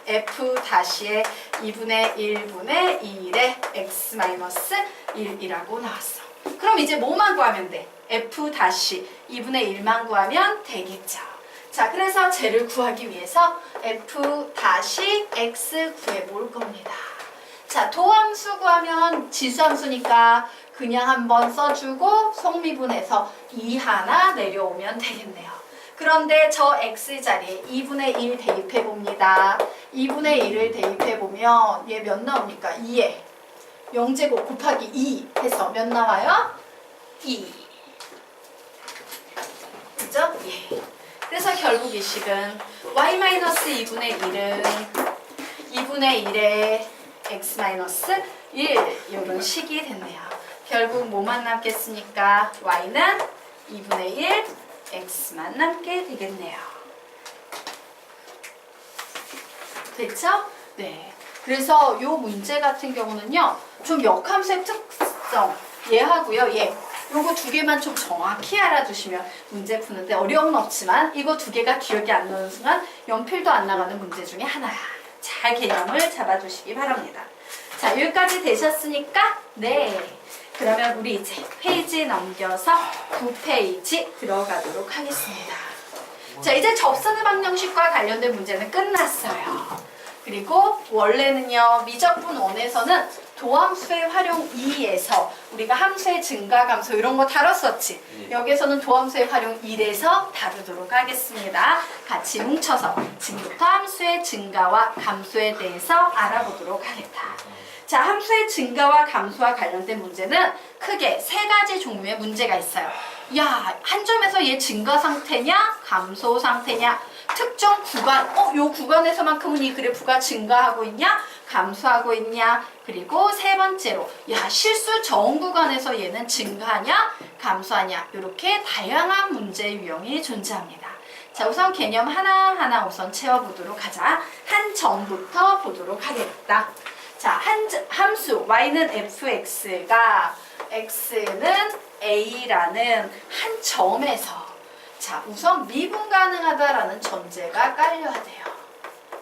F-의 2분의 1분의 2의 x-1이라고 나왔어. 그럼 이제 뭐만 구하면 돼? F-2분의 1만 구하면 되겠죠. 자, 그래서 쟤를 구하기 위해서 F-x 구해볼 겁니다. 자, 도함수 구하면 지수함수니까 그냥 한번 써주고 속미분해서 2 하나 내려오면 되겠네요. 그런데 저 x 자리에 2분의 1 대입해봅니다. 2분의 1을 대입해보면 얘 몇 나옵니까? 2에 0제곱 곱하기 2 해서 몇 나와요? 2. 그죠? 예. 그래서 결국 이 식은 y-2분의 1은 2분의 1에 x-1 이런 식이 됐네요. 결국 뭐만 남겠습니까? y는 2분의 1 x만 남게 되겠네요. 됐죠? 네. 그래서 이 문제 같은 경우는요, 좀 역함수의 특성, 얘하고요, 얘. 요거 두 개만 좀 정확히 알아두시면 문제 푸는데 어려움은 없지만 이거 두 개가 기억이 안 나는 순간 연필도 안 나가는 문제 중에 하나야. 잘 개념을 잡아주시기 바랍니다. 자, 여기까지 되셨으니까, 네. 그러면 우리 이제 페이지 넘겨서 9페이지 들어가도록 하겠습니다. 자, 이제 접선의 방정식과 관련된 문제는 끝났어요. 그리고 원래는요, 미적분 1에서는 도함수의 활용 2에서 우리가 함수의 증가, 감소 이런 거 다뤘었지. 여기에서는 도함수의 활용 1에서 다루도록 하겠습니다. 같이 뭉쳐서 지금부터 함수의 증가와 감소에 대해서 알아보도록 하겠다. 자, 함수의 증가와 감소와 관련된 문제는 크게 3가지 종류의 문제가 있어요. 야, 한 점에서 얘 증가 상태냐? 감소 상태냐? 특정 구간, 요 구간에서만큼은 이 그래프가 증가하고 있냐? 감소하고 있냐? 그리고 세 번째로, 야, 실수 전 구간에서 얘는 증가하냐? 감소하냐? 이렇게 다양한 문제 유형이 존재합니다. 자, 우선 개념 하나하나 우선 채워보도록 하자. 한 점부터 보도록 하겠다. 자, 함수 y는 fx가 x는 a라는 한 점에서, 자, 우선 미분 가능하다라는 전제가 깔려야 돼요.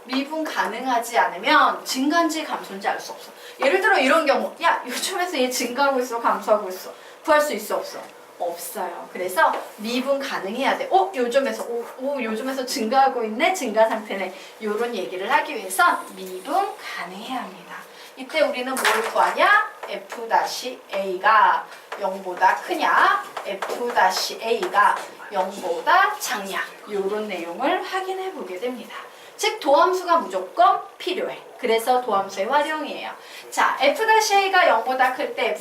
미분 가능하지 않으면 증가인지 감소인지 알 수 없어. 예를 들어 이런 경우, 야, 요즘에서 얘 증가하고 있어, 감소하고 있어. 구할 수 있어, 없어? 없어요. 그래서 미분 가능해야 돼. 요즘에서 증가하고 있네, 증가 상태네. 이런 얘기를 하기 위해서 미분 가능해야 합니다. 이때 우리는 뭘 구하냐? f-a가 0보다 크냐? f-a가 0보다 작냐? 이런 내용을 확인해 보게 됩니다. 즉 도함수가 무조건 필요해. 그래서 도함수의 활용이에요. 자, f-a가 0보다 클 때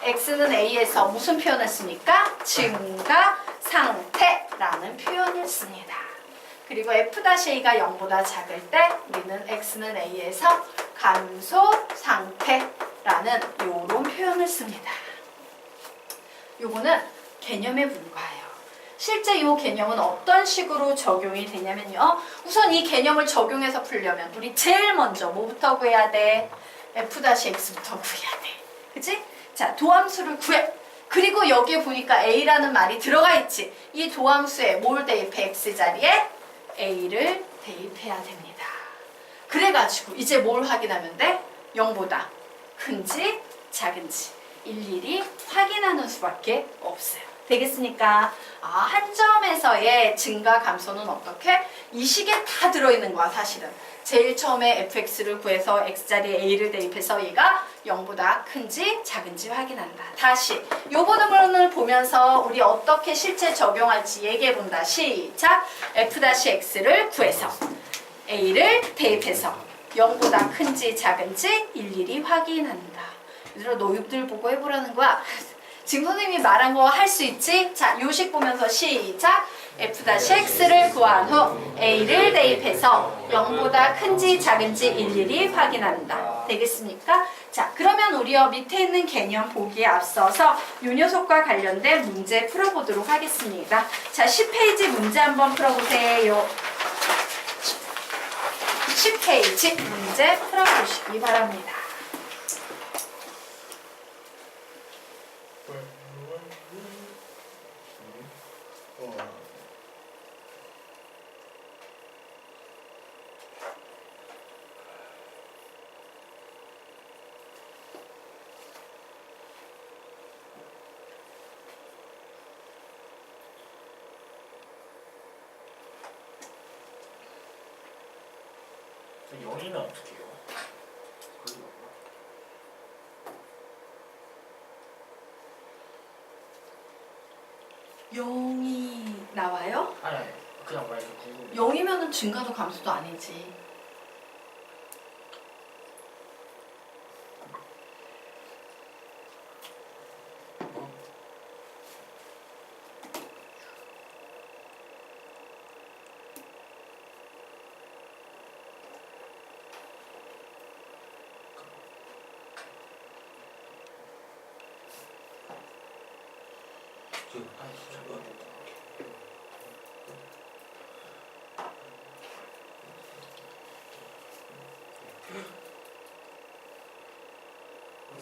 x는 a에서 무슨 표현을 씁니까? 증가 상태라는 표현을 씁니다. 그리고 f-a가 0보다 작을 때 우리는 x는 a에서 감소 상태라는 요런 표현을 씁니다. 요거는 개념에 불과해요. 실제 이 개념은 어떤 식으로 적용이 되냐면요. 우선 이 개념을 적용해서 풀려면 우리 제일 먼저 뭐부터 구해야 돼? f-x부터 구해야 돼. 그치? 자, 도함수를 구해. 그리고 여기에 보니까 a라는 말이 들어가 있지. 이 도함수에 뭘 대입해? x 자리에 a를 대입해야 됩니다. 그래가지고 이제 뭘 확인하면 돼? 0보다 큰지 작은지 일일이 확인하는 수밖에 없어요. 되겠습니까? 한 점에서의 증가 감소는 어떻게? 이 식에 다 들어있는 거야, 사실은. 제일 처음에 fx를 구해서 x자리에 a를 대입해서 얘가 0보다 큰지 작은지 확인한다. 다시 이 부분을 보면서 우리 어떻게 실제 적용할지 얘기해 본다. 시작! f-x를 구해서 a를 대입해서 0보다 큰지 작은지 일일이 확인한다. 얘들아, 너희들 보고 해보라는 거야. 지금 선생님이 말한 거 할 수 있지? 자, 요식 보면서 시작! f-x를 구한 후 a를 대입해서 0보다 큰지 작은지 일일이 확인한다. 되겠습니까? 자, 그러면 우리요 밑에 있는 개념 보기에 앞서서 요 녀석과 관련된 문제 풀어보도록 하겠습니다. 자, 10페이지 문제 한번 풀어보세요. 10페이지 문제 풀어보시기 바랍니다. 0이면 어떻게 해요? 거기 없나? 0이 나와요? 아니 그냥 말해서 궁금해. 0이면은 증가도 감소도 아니지. 잠깐.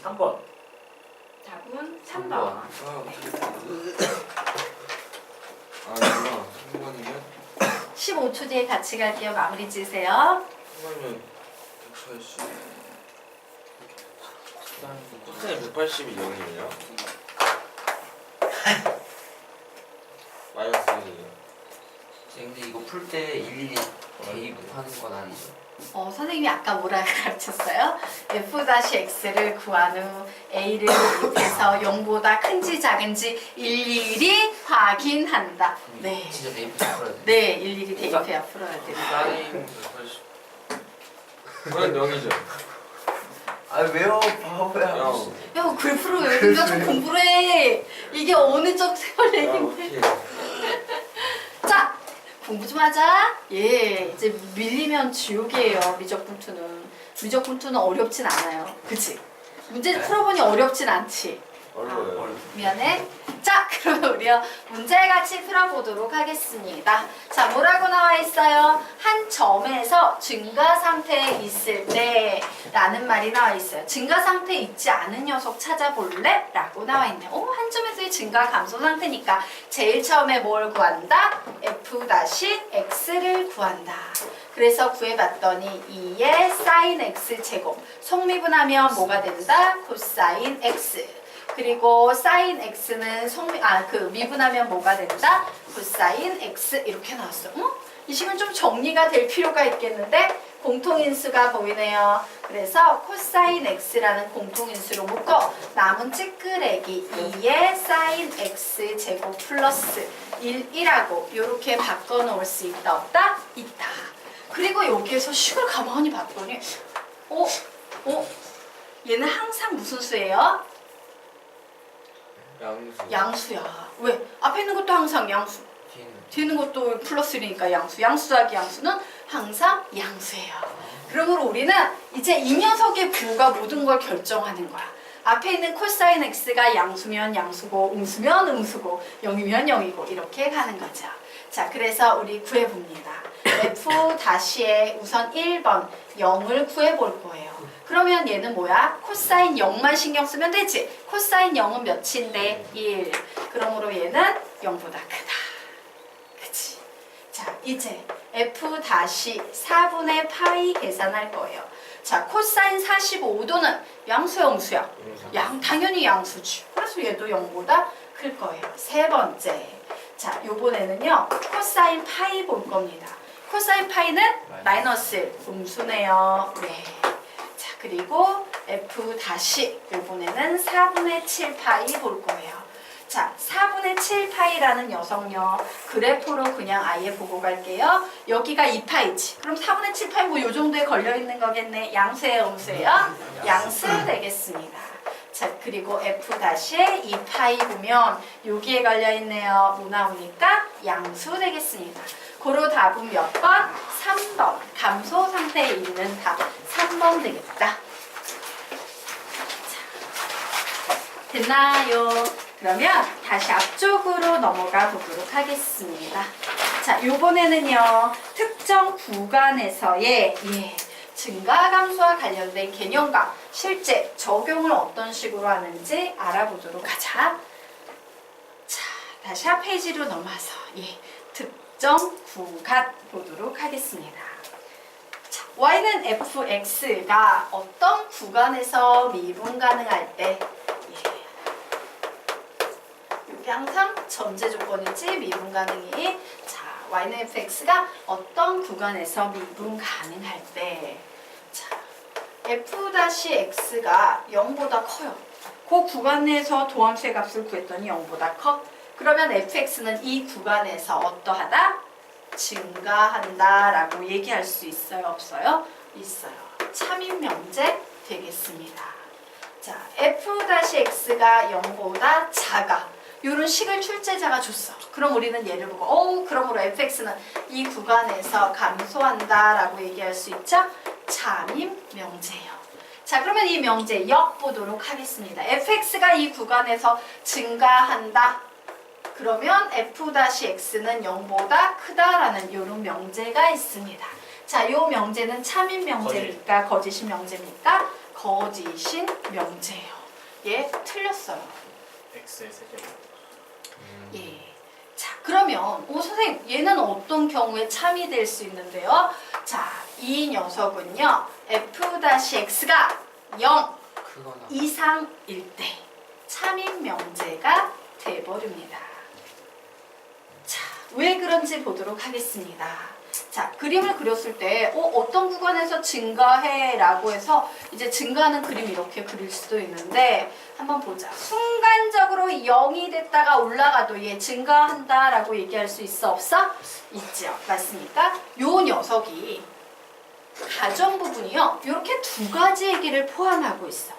3번. 답은 3번. 3번. 아, 몰라. 3번이면? 15초 뒤에 같이 갈게요. 마무리 지으세요. 3번이면 180. 코사인 180이 0이에요? 마이너스 1이에요. 근데 이거 풀 때 일일이 대입하는 건 아니죠? 선생님이 아까 뭐라 가르쳤어요? f-x를 구한 후 a를 대입해서 0보다 큰지 작은지 일일이 확인한다. 네. 진짜 대입해서 풀어야 돼. 네, 일일이 대입해야 풀어야 됩니다. 사인 180. 그건 0이죠. 아 왜요? 바보야. 야, 글 풀어요. 네가 좀 공부를 해. 이게 어느 쪽 세월 얘긴데. 자, 공부 좀 하자. 예, 이제 밀리면 지옥이에요. 미적분투는. 미적분투는 어렵진 않아요. 그치? 문제 풀어보니 어렵진 않지. 어려워요. 미안해. 자, 그러면 우리요 문제 같이 풀어보도록 하겠습니다. 자, 뭐라고 나와 있어요? 한 점에서 증가 상태에 있을 때 라는 말이 나와 있어요. 증가 상태에 있지 않은 녀석 찾아볼래? 라고 나와 있네요. 한 점에서의 증가 감소 상태니까 제일 처음에 뭘 구한다? f-x를 구한다. 그래서 구해봤더니 2의 sin x 제곱 속미분하면 뭐가 된다? 코사인 x. 그리고 sin x는 미분하면 뭐가 된다? 코사인 x 이렇게 나왔어. 이 식은 좀 정리가 될 필요가 있겠는데 공통인수가 보이네요. 그래서 코사인 x라는 공통인수로 묶어 남은 찌끄레기 2의 sin x 제곱 플러스 1이라고 이렇게 바꿔놓을 수 있다 없다? 있다. 그리고 여기에서 식을 가만히 봤더니 얘는 항상 무슨 수예요? 양수. 양수야. 왜? 앞에 있는 것도 항상 양수. 뒤에 있는 것도 플러스 1이니까 양수. 양수 더하기 양수는 항상 양수예요. 그러므로 우리는 이제 이 녀석의 부가 모든 걸 결정하는 거야. 앞에 있는 코사인 x가 양수면 양수고 음수면 음수고 0이면 0이고 이렇게 가는 거죠. 자, 그래서 우리 구해봅니다. f-의 우선 1번 0을 구해볼 거예요. 그러면 얘는 뭐야? 코사인 0만 신경 쓰면 되지. 코사인 0은 몇인데? 1. 그러므로 얘는 0보다 크다. 그치? 자, 이제 f-4분의 파이 계산할 거예요. 자, 코사인 45도는 양수야, 음수야? 당연히 양수지. 그래서 얘도 0보다 클 거예요. 세 번째. 자, 요번에는요. 코사인 파이 볼 겁니다. 코사인 파이는 마이너스 음수네요. 네. 자, 그리고 f 다시 요번에는 4분의 7파이 볼 거예요. 자, 4분의 7파이라는 녀석요. 그래프로 그냥 아예 보고 갈게요. 여기가 2파이지. 그럼 4분의 7파이 뭐 요 정도에 걸려 있는 거겠네. 양수예요, 음수예요? 양수 되겠습니다. 자, 그리고 f 다시에 2파이 보면 여기에 걸려 있네요. 뭐 나오니까 양수 되겠습니다. 고로 답은 몇 번? 3번. 감소 상태에 있는 답 3번 되겠다. 자, 됐나요? 그러면 다시 앞쪽으로 넘어가 보도록 하겠습니다. 자, 요번에는요. 특정 구간에서의 증가 감소와 관련된 개념과 실제 적용을 어떤 식으로 하는지 알아보도록 하자. 자, 다시 앞 페이지로 넘어서 특정 구간 보도록 하겠습니다. 자, y는 fx가 어떤 구간에서 미분 가능할 때 이게 항상 전제 조건이지 미분 가능이. 자, y는 fx가 어떤 구간에서 미분 가능할 때 자, f-x가 0보다 커요. 그 구간 내에서 도함수의 값을 구했더니 0보다 커. 그러면 fx는 이 구간에서 어떠하다? 증가한다 라고 얘기할 수 있어요? 없어요? 있어요. 참인 명제 되겠습니다. 자, f-x가 0보다 작아. 이런 식을 출제자가 줬어. 그럼 우리는 얘를 보고 그러므로 fx는 이 구간에서 감소한다 라고 얘기할 수 있죠? 참임 명제예요. 자, 그러면 이 명제 역 보도록 하겠습니다. fx가 이 구간에서 증가한다. 그러면 f-x는 0보다 크다라는 이런 명제가 있습니다. 자, 이 명제는 참인 명제입니까? 거짓인 명제입니까? 거짓인 명제예요. 예, 틀렸어요. X의 세제곱. 예. 자, 그러면 선생님 얘는 어떤 경우에 참이 될 수 있는데요? 자, 이 녀석은요. f-x가 0 크거나 이상일 때 참인 명제가 돼버립니다. 자, 왜 그런지 보도록 하겠습니다. 자, 그림을 그렸을 때 어떤 구간에서 증가해 라고 해서 이제 증가하는 그림 이렇게 그릴 수도 있는데 한번 보자. 순간적으로 0이 됐다가 올라가도 얘 증가한다 라고 얘기할 수 있어 없어? 있죠. 맞습니까? 요 녀석이 가정 부분이요. 이렇게 두 가지 얘기를 포함하고 있어.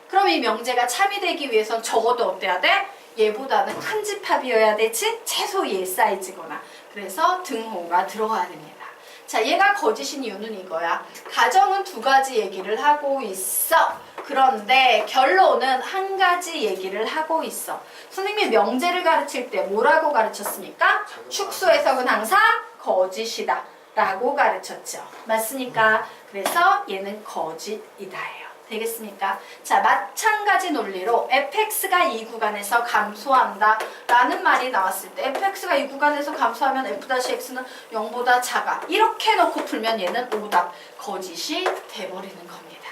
그럼 이 명제가 참이 되기 위해선 적어도 어때야 돼? 얘보다는 큰 집합이어야 되지? 최소 얘 사이즈거나. 그래서 등호가 들어가야 됩니다. 자, 얘가 거짓인 이유는 이거야. 가정은 두 가지 얘기를 하고 있어. 그런데 결론은 한 가지 얘기를 하고 있어. 선생님이 명제를 가르칠 때 뭐라고 가르쳤습니까? 축소 해석은 항상 거짓이다 라고 가르쳤죠. 맞습니까? 그래서 얘는 거짓이다예요. 되겠습니까? 자, 마찬가지 논리로 fx가 이 구간에서 감소한다 라는 말이 나왔을 때 fx가 이 구간에서 감소하면 f-x는 0보다 작아. 이렇게 놓고 풀면 얘는 오답, 거짓이 돼버리는 겁니다.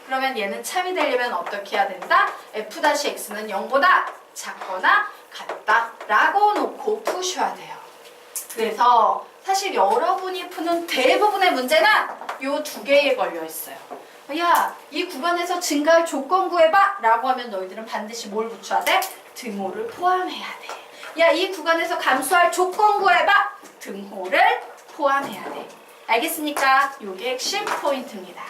그러면 얘는 참이 되려면 어떻게 해야 된다? f-x는 0보다 작거나 같다 라고 놓고 푸셔야 돼요. 그래서 사실 여러분이 푸는 대부분의 문제는 이 두 개에 걸려 있어요. 야, 이 구간에서 증가할 조건 구해봐 라고 하면 너희들은 반드시 뭘 붙여야 돼? 등호를 포함해야 돼. 야, 이 구간에서 감소할 조건 구해봐. 등호를 포함해야 돼. 알겠습니까? 요게 핵심 포인트입니다.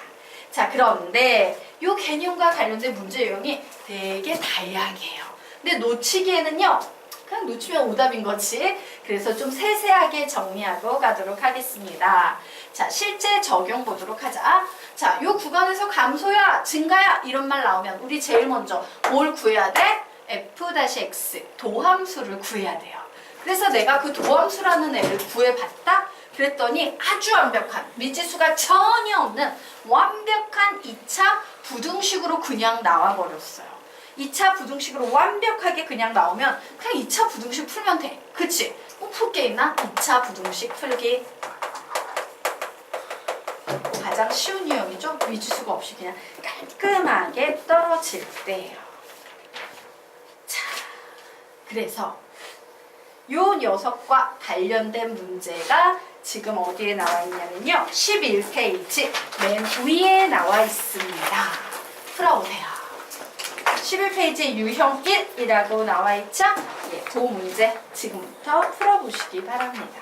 자, 그런데 요 개념과 관련된 문제 유형이 되게 다양해요. 근데 놓치기에는요, 그냥 놓치면 오답인 거지. 그래서 좀 세세하게 정리하고 가도록 하겠습니다. 자, 실제 적용 보도록 하자. 자, 요 구간에서 감소야, 증가야 이런 말 나오면 우리 제일 먼저 뭘 구해야 돼? f-x 도함수를 구해야 돼요. 그래서 내가 그 도함수라는 애를 구해봤다? 그랬더니 아주 완벽한, 미지수가 전혀 없는 완벽한 2차 부등식으로 그냥 나와버렸어요. 2차 부등식으로 완벽하게 그냥 나오면 그냥 2차 부등식 풀면 돼. 그치? 풀 게 있나? 2차 부등식 풀기. 가장 쉬운 유형이죠. 미지수가 없이 그냥 깔끔하게 떨어질 때예요. 자, 그래서 요 녀석과 관련된 문제가 지금 어디에 나와 있냐면요. 11페이지 맨 위에 나와 있습니다. 풀어보세요. 11페이지에 유형 1이라고 나와 있죠? 예, 그 문제 지금부터 풀어보시기 바랍니다.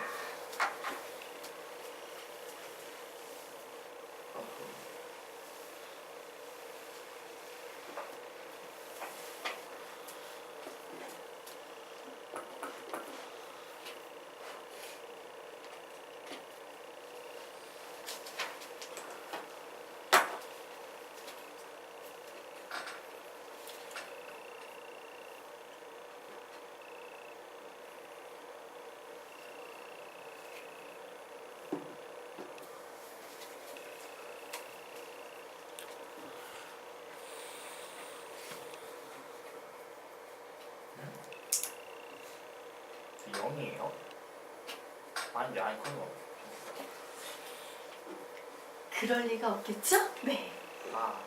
영이에요? 아닌데 아이콘이 없. 그럴 리가 없겠죠? 네.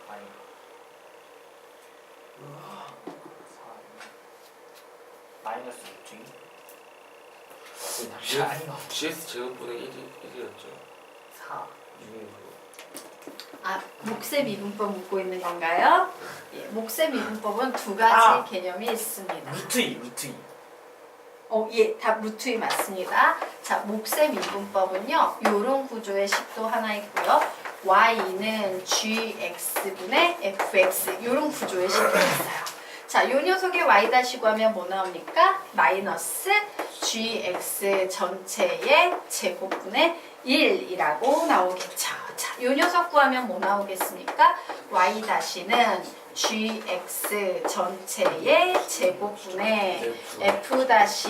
아니. 마이너스 6지. 아니요. GS 제곱분의 1이었죠. 4. 6. 아, 목세 미분법 묻고 있는 건가요? 예, 목세 미분법은 두 가지 개념이 있습니다. 루트 2, 루트 2. 예, 답 루트 2 맞습니다. 자, 목세 미분법은요, 요런 구조의 식도 하나 있고요. y는 gx분의 fx 요런 구조의 식도 있어요. 자, 요 녀석의 y' 구하면 뭐 나옵니까? 마이너스 gx 전체의 제곱분의 1이라고 나오겠죠. 자, 요 녀석 구하면 뭐 나오겠습니까? y' gx 전체의 제곱분의 f-x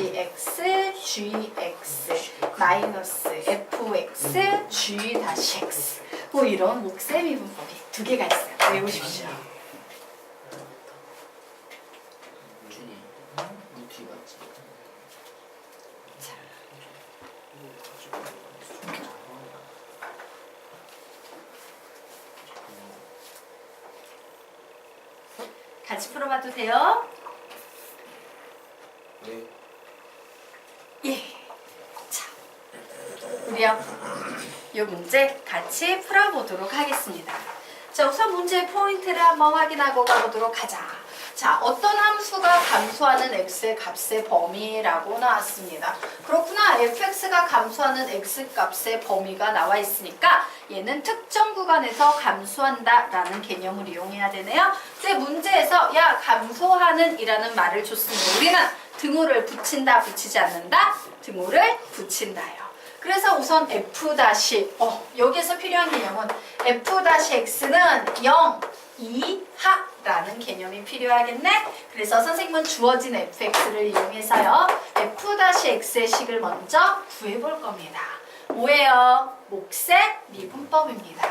gx 마이너스 fx g-x 뭐 이런 목세 미분법이 두 개가 있어요. 외우십시오. 준이 루트 맞지? 같이 풀어봐도 돼요? 네. 예. 자, 우리요. 이 문제 같이 풀어보도록 하겠습니다. 자, 우선 문제의 포인트를 한번 확인하고 가보도록 하자. 자, 어떤 함수가 감소하는 x의 값의 범위라고 나왔습니다. 그렇구나. fx가 감소하는 x 값의 범위가 나와 있으니까 얘는 특정 구간에서 감소한다라는 개념을 이용해야 되네요. 근데 문제에서 야, 감소하는 이라는 말을 줬으니 우리는 등호를 붙인다, 붙이지 않는다? 등호를 붙인다요. 그래서 우선 f- 여기서 필요한 개념은 f-x는 0 이하라는 개념이 필요하겠네. 그래서 선생님은 주어진 fx를 이용해서요. f-x의 식을 먼저 구해볼 겁니다. 뭐예요? 목세 미분법입니다.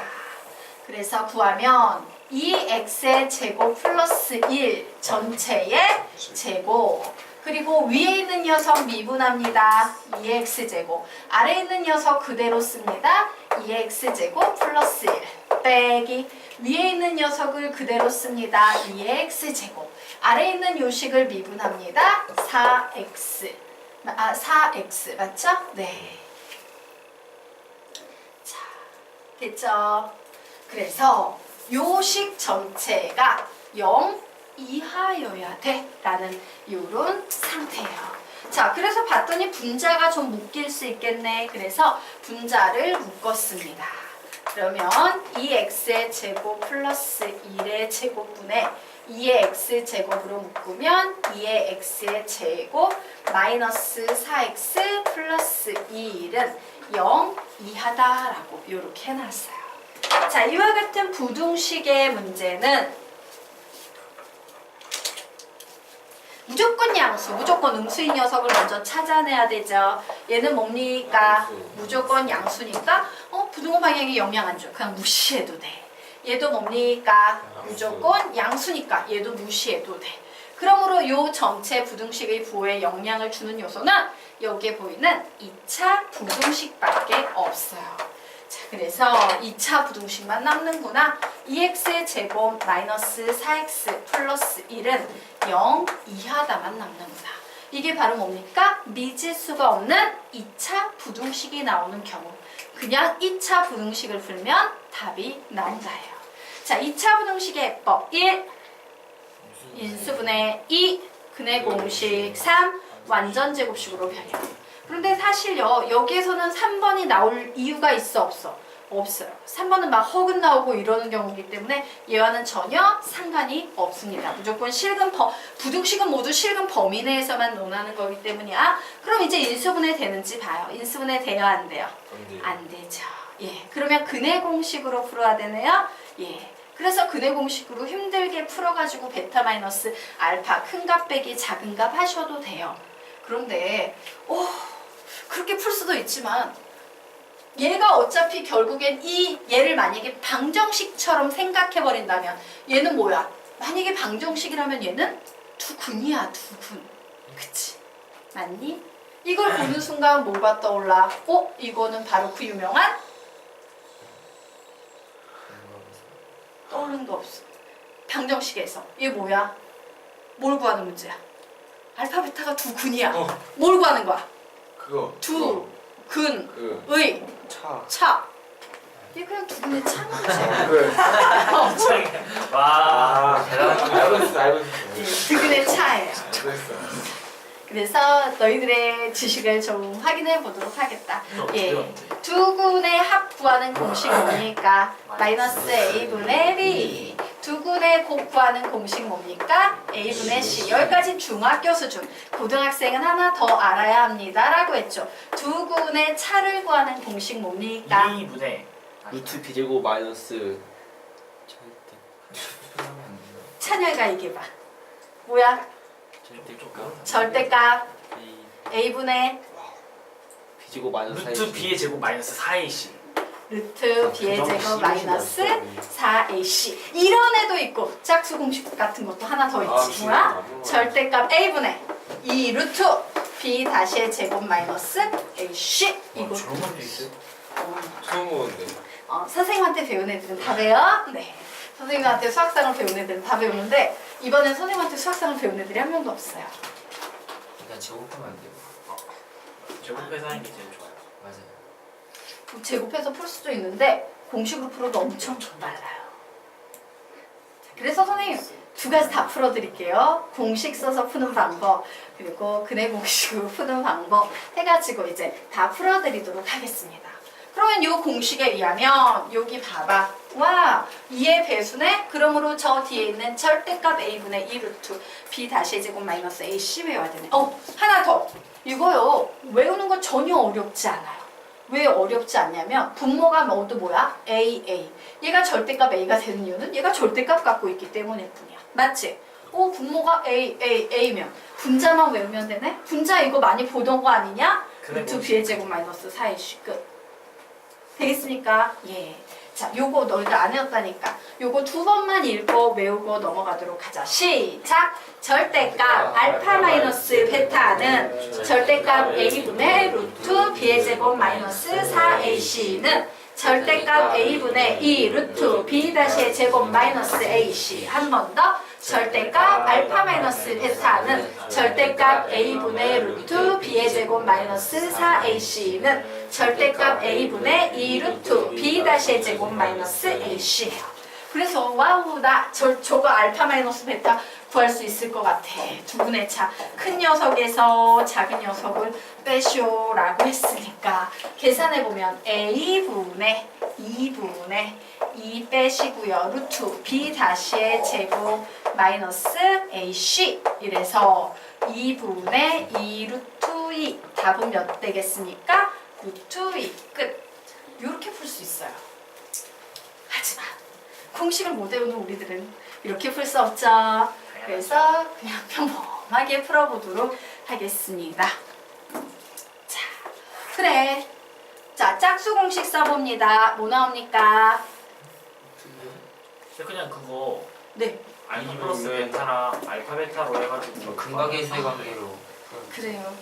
그래서 구하면 2x의 제곱 플러스 1 전체의 제곱 그리고 위에 있는 녀석 미분합니다. 2x제곱 아래에 있는 녀석 그대로 씁니다. 2x제곱 플러스 1 빼기 위에 있는 녀석을 그대로 씁니다. 2x제곱 아래에 있는 요식을 미분합니다. 4x 4x 맞죠? 네. 자, 됐죠? 그래서 요식 전체가 0 이하여야 돼 라는 요런 상태예요. 자, 그래서 봤더니 분자가 좀 묶일 수 있겠네. 그래서 분자를 묶었습니다. 그러면 2x의 제곱 플러스 1의 제곱분의 2의 x제곱으로 묶으면 2의 x의 제곱 마이너스 4x 플러스 2은 0 이하다라고 이렇게 해놨어요. 자, 이와 같은 부등식의 문제는 무조건 양수, 무조건 음수인 녀석을 먼저 찾아내야 되죠. 얘는 뭡니까? 무조건 양수니까 부등호 방향에 영향 안 줘. 그냥 무시해도 돼. 얘도 뭡니까? 무조건 양수니까 얘도 무시해도 돼. 그러므로 요 전체 부등식의 부호에 영향을 주는 요소는 여기에 보이는 2차 부등식밖에 없어요. 자, 그래서 2차 부등식만 남는구나. 2x의 제곱 마이너스 4x 플러스 1은 0 이하다만 남는구나. 이게 바로 뭡니까? 미지수가 없는 2차 부등식이 나오는 경우. 그냥 2차 부등식을 풀면 답이 나온다예요. 자, 2차 부등식의 해법 1. 인수분해 2. 근의 공식 3. 완전 제곱식으로 변형. 그런데 사실요, 여기에서는 3번이 나올 이유가 있어 없어? 없어요. 3번은 막 허근 나오고 이러는 경우이기 때문에 얘와는 전혀 상관이 없습니다. 무조건 부등식은 모두 실근 범위 내에서만 논하는 거기 때문이야. 그럼 이제 인수분해 되는지 봐요. 인수분해 돼요, 안 돼요? 안 되죠. 예. 그러면 근의 공식으로 풀어야 되네요. 예. 그래서 근의 공식으로 힘들게 풀어가지고 베타 마이너스 알파 큰 값 빼기 작은 값 하셔도 돼요. 그런데 그렇게 풀 수도 있지만 얘가 어차피 결국엔 얘를 만약에 방정식처럼 생각해버린다면 얘는 뭐야? 만약에 방정식이라면 얘는 두근이야, 두근. 그치? 맞니? 이걸 보는 순간 뭐가 떠올라? 이거는 바로 그 유명한? 떠오르는 거 없어. 방정식에서 이게 뭐야? 뭘 구하는 문제야? 알파 베타가 두근이야. 뭘 구하는 거야? 그거 두근의 그 차. 차. 이게 그냥 두근의 차는 거지. 그 와. 대단한 알고 있어 알고 예, 있어. 두근의 차예요. 알고 있어. 그래서 너희들의 지식을 좀 확인해 보도록 하겠다. 예, 두근의 합 구하는 공식 뭡니까? 마이너스 a분의 b. 두근의 곱 구하는 공식 뭡니까? a분의 c. 여기까지 중학교 수준. 고등학생은 하나 더 알아야 합니다. 라고 했죠. 두근의 차를 구하는 공식 뭡니까? 2분의 루트 b제곱 마이너스 찬열이가 얘기해봐. 뭐야? 절대값 a분의 b제곱 마이너스 루트 b의 제곱 마이너스 4ac. 루트 b의 제곱 마이너스 4ac. 이런 애도 있고 짝수 공식 같은 것도 하나 더 있지. 뭐야? 절대값 a분의 2 루트 b 다시의 제곱 마이너스 ac. 이거 저런 것도 있어요? 처음 보는데. 선생님한테 배운 애들은 다 배워? 네. 선생님한테 수학상을 배운 애들은 다 배우는데 이번엔 선생님한테 수학상을 배운 애들이 한 명도 없어요. 일단 제곱하면 안 돼요. 제곱해서 하는 게 제일 좋아요. 맞아요. 제곱해서 풀 수도 있는데 공식으로 풀어도 엄청 빨라요. 그래서 선생님 두 가지 다 풀어드릴게요. 공식 써서 푸는 방법 그리고 근해 공식으로 푸는 방법 해가지고 이제 다 풀어드리도록 하겠습니다. 그러면 이 공식에 의하면 여기 봐봐. 와 2의 배수네? 그러므로 저 뒤에 있는 절대값 a분의 2 루트 b 다시 제곱 마이너스 ac 외워야 되네. 하나 더. 이거요 외우는 거 전혀 어렵지 않아요. 왜 어렵지 않냐면 분모가 모두 뭐야? a. 얘가 절대값 a가 되는 이유는 얘가 절대값 갖고 있기 때문일 뿐이야. 맞지? 분모가 a면 분자만 외우면 되네? 분자 이거 많이 보던 거 아니냐? 루트 b의 제곱 마이너스 4ac 끝. 되겠습니까? 예. 자, 요거 너희들 안 외웠다니까. 요거 두 번만 읽고 외우고 넘어가도록 하자. 시작! 절대값 알파 마이너스 베타는 절대값 a분의 루트 b의 제곱 마이너스 4ac는 절대값 a분의 2 루트 b 다시의 제곱 마이너스 ac. 한 번 더. 절대값 알파 마이너스 베타는 절대값 a분의 루트 b의 제곱 마이너스 4ac는 절대값 a분의 2 루트 b 다시의 제곱 마이너스 ac예요. 그래서 와우 나 저거 알파 마이너스 베타 구할 수 있을 것 같아. 두 분의 차. 큰 녀석에서 작은 녀석을 빼쇼라고 했으니까 계산해보면 a분의 2분의 2 빼시고요. 루트 b 다시의 제곱 마이너스 ac 이래서 2분의 2 루트 2 답은 몇 되겠습니까? 루트 2 끝. 이렇게 풀 수 있어요. 하지만 공식을 못 외우는 우리들은 이렇게 풀 수 없죠. 그래서 그냥 평범하게 풀어보도록 하겠습니다. 자, 그래. 자, 짝수 공식 써봅니다. 뭐 나옵니까? 그냥 그거 네, 알파 플러스 베타나 알파 베타로 해가지고 근각의 관계로. 그래요.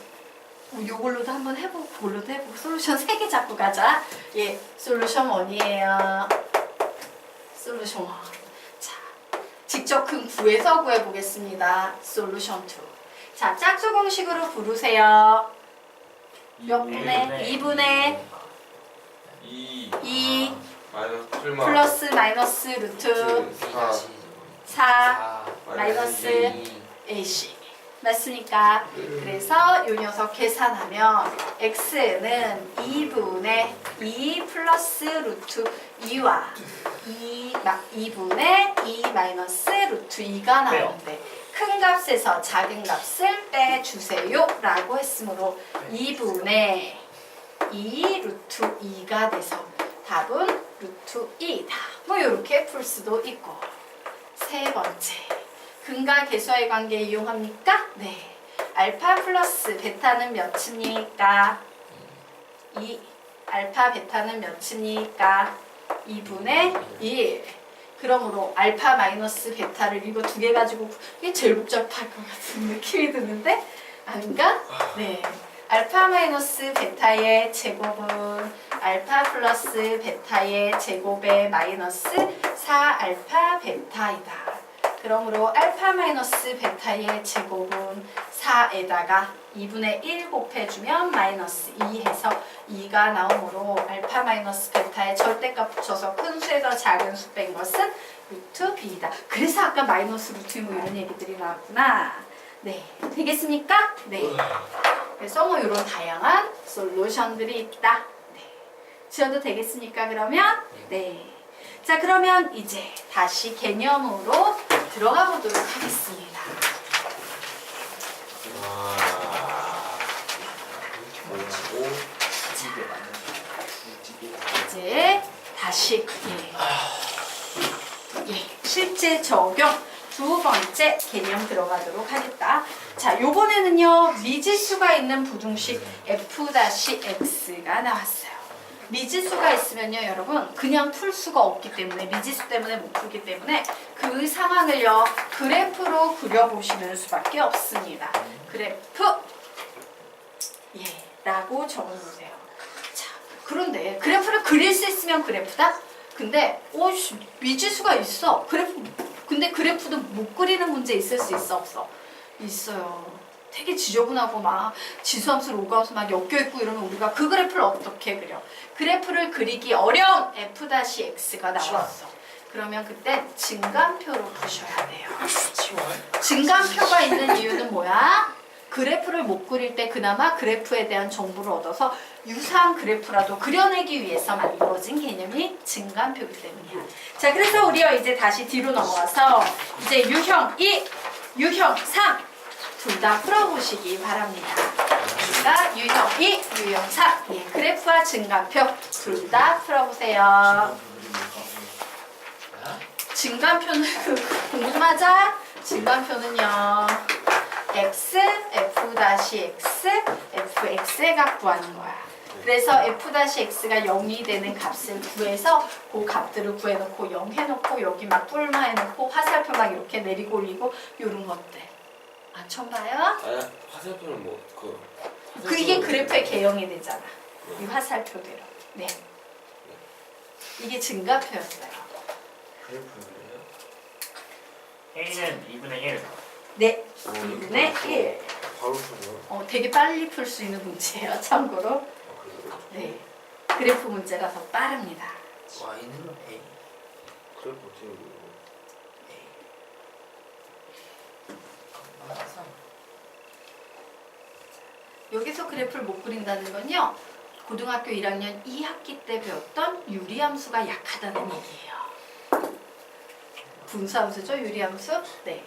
요걸로도 한번 해보고, 그걸로도 해보고, 솔루션 3개 잡고 가자. 예, 솔루션 1이에요. 솔루션 1. 자, 직접 근 구해서 구해보겠습니다. 솔루션 2. 자, 짝수 공식으로 부르세요. 몇 분의? 2분의 2 마이너스 7만. 플러스 마이너스 루트 4 마이너스 ac. 맞습니까? 그래서 이 녀석 계산하면 x는 2분의 2 플러스 루트 2와 2분의 2 마이너스 루트 2가 나오는데 큰 값에서 작은 값을 빼주세요 라고 했으므로 2분의 2 루트 2가 돼서 답은 루트 2다. 뭐 이렇게 풀 수도 있고. 세 번째. 근과 계수와의 관계 이용합니까? 네. 알파 플러스 베타는 몇입니까? 2. 알파 베타는 몇입니까? 2분의 1. 그러므로 알파 마이너스 베타를 이거 두 개 가지고 이게 제일 복잡할 것 같은 느낌이 드는데 아닌가? 네. 알파 마이너스 베타의 제곱은 알파 플러스 베타의 제곱의 마이너스 4알파 베타이다. 그러므로 알파 마이너스 베타의 제곱은 4에다가 2분의 1 곱해주면 마이너스 2 해서 2가 나오므로 알파 마이너스 베타의 절대값 붙여서 큰 수에서 작은 수 뺀 것은 루트 b이다. 그래서 아까 마이너스 루트 뭐 이런 얘기들이 나왔구나. 네, 되겠습니까? 네. 그래서 뭐 이런 다양한 솔루션들이 있다. 네. 지어도 되겠습니까? 그러면? 네. 자, 그러면 이제 다시 개념으로 들어가 보도록 하겠습니다. 이제 다시 실제 적용 두 번째 개념 들어가도록 하겠다. 자, 요번에는요 미지수가 있는 부등식 f-x가 나왔어요. 미지수가 있으면요 여러분 그냥 풀 수가 없기 때문에 미지수 때문에 못 풀기 때문에 그 상황을요 그래프로 그려보시는 수밖에 없습니다. 그래프 라고 적어보세요. 자, 그런데 그래프를 그릴 수 있으면 그래프다? 근데 미지수가 있어. 근데 그래프도 못 그리는 문제 있을 수 있어 없어? 있어요. 되게 지저분하고 막 지수함수 로그함수 막 엮여있고 이러면 우리가 그 그래프를 어떻게 그려? 그래프를 그리기 어려운 f-x가 나왔어. 그러면 그때 증간표로 푸셔야 돼요. 증간표가 있는 이유는 뭐야? 그래프를 못 그릴 때 그나마 그래프에 대한 정보를 얻어서 유사한 그래프라도 그려내기 위해서 만들어진 개념이 증간표이기 때문이야. 자, 그래서 우리가 이제 다시 뒤로 넘어가서 이제 유형 2, 유형 3 둘 다 풀어보시기 바랍니다. 그러니까 유형 2, 유형 3 그래프와 증간표 둘 다 풀어보세요. 증간표는 공부 좀 하자. 증간표는요 x, f-x, fx의 값 구하는 거야. 그래서 f-x가 0이 되는 값을 구해서 그 값들을 구해놓고 0 해놓고 여기 막 뿔마 해놓고 화살표 막 이렇게 내리고 올리고 요런 것들. 아, 처음 봐요? 아니 화살표는 이게 그래프의 개형이 되잖아. 이 화살표대로. 네. 이게 증가표였어요. 그래프예요? A는 2분의 1. 네. 2분의 1. 바로 풀어요? 되게 빨리 풀 수 있는 문제예요. 참고로. 그래요? 네. 그래프 문제가 더 빠릅니다. y는 a. 그래프 어떻게 그려요? 여기서 그래프를 못 그린다는 건요. 고등학교 1학년 2학기 때 배웠던 유리함수가 약하다는 얘기예요. 분수함수죠, 유리함수? 네.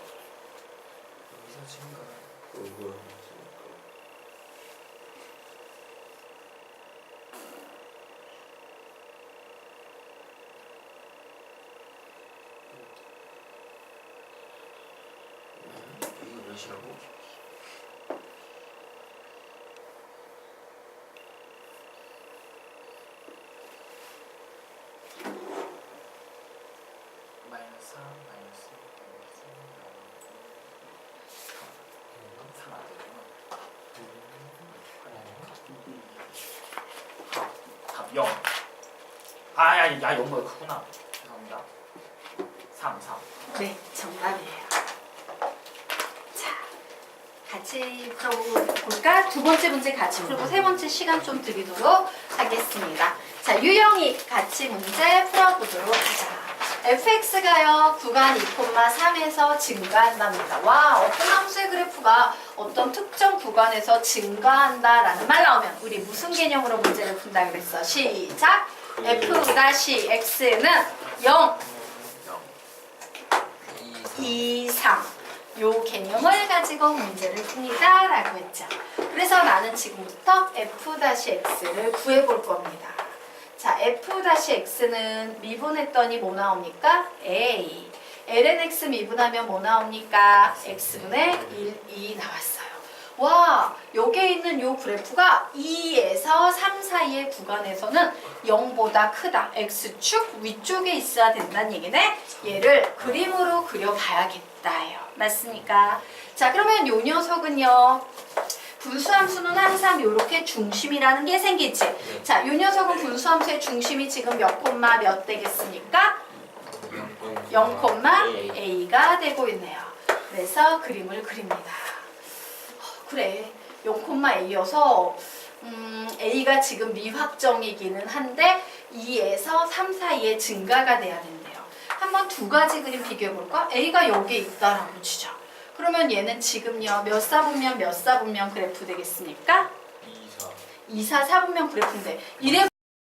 여기서 증가. 뭐야? 이거 몇이라고? 마이너스 3, 마이너스 3 안 되구나. 답 0. 야, 0보다 크구나. 죄송합니다. 3. 네, 정답이에요. 자, 같이 풀어볼까? 두 번째 문제 같이 풀고 세 번째 시간 좀 드리도록 하겠습니다. 자, 유형이 같이 문제 풀어보도록 하자. fx가요 구간 2,3에서 증가한답니다. 와, 어떤 함수의 그래프가 어떤 특정 구간에서 증가한다라는 말 나오면 우리 무슨 개념으로 문제를 푼다 그랬어? 시작! f-x는 0 이상 요 개념을 가지고 문제를 풉니다 라고 했죠. 그래서 나는 지금부터 f-x를 구해볼 겁니다. 자, f-x는 미분했더니 뭐 나옵니까? a. lnx 미분하면 뭐 나옵니까? x분의 1이 나왔어요. 와, 여기에 있는 요 그래프가 2에서 3 사이의 구간에서는 0보다 크다. x축 위쪽에 있어야 된다는 얘기네. 얘를 그림으로 그려봐야겠다요. 맞습니까? 자, 그러면 요 녀석은요. 분수함수는 항상 이렇게 중심이라는 게 생기지. 자, 이 녀석은 분수함수의 중심이 지금 몇 콤마 몇 되겠습니까? 0,A가 되고 있네요. 그래서 그림을 그립니다. 그래, 0,A여서 A가 지금 미확정이기는 한데 2에서 3 사이에 증가가 돼야 된대요. 한번 두 가지 그림 비교해 볼까? A가 여기에 있다라고 치죠. 그러면 얘는 지금요 몇 사분면 몇 사분면 그래프 되겠습니까? 2, 4. 2, 4, 4분면 그래프인데 이래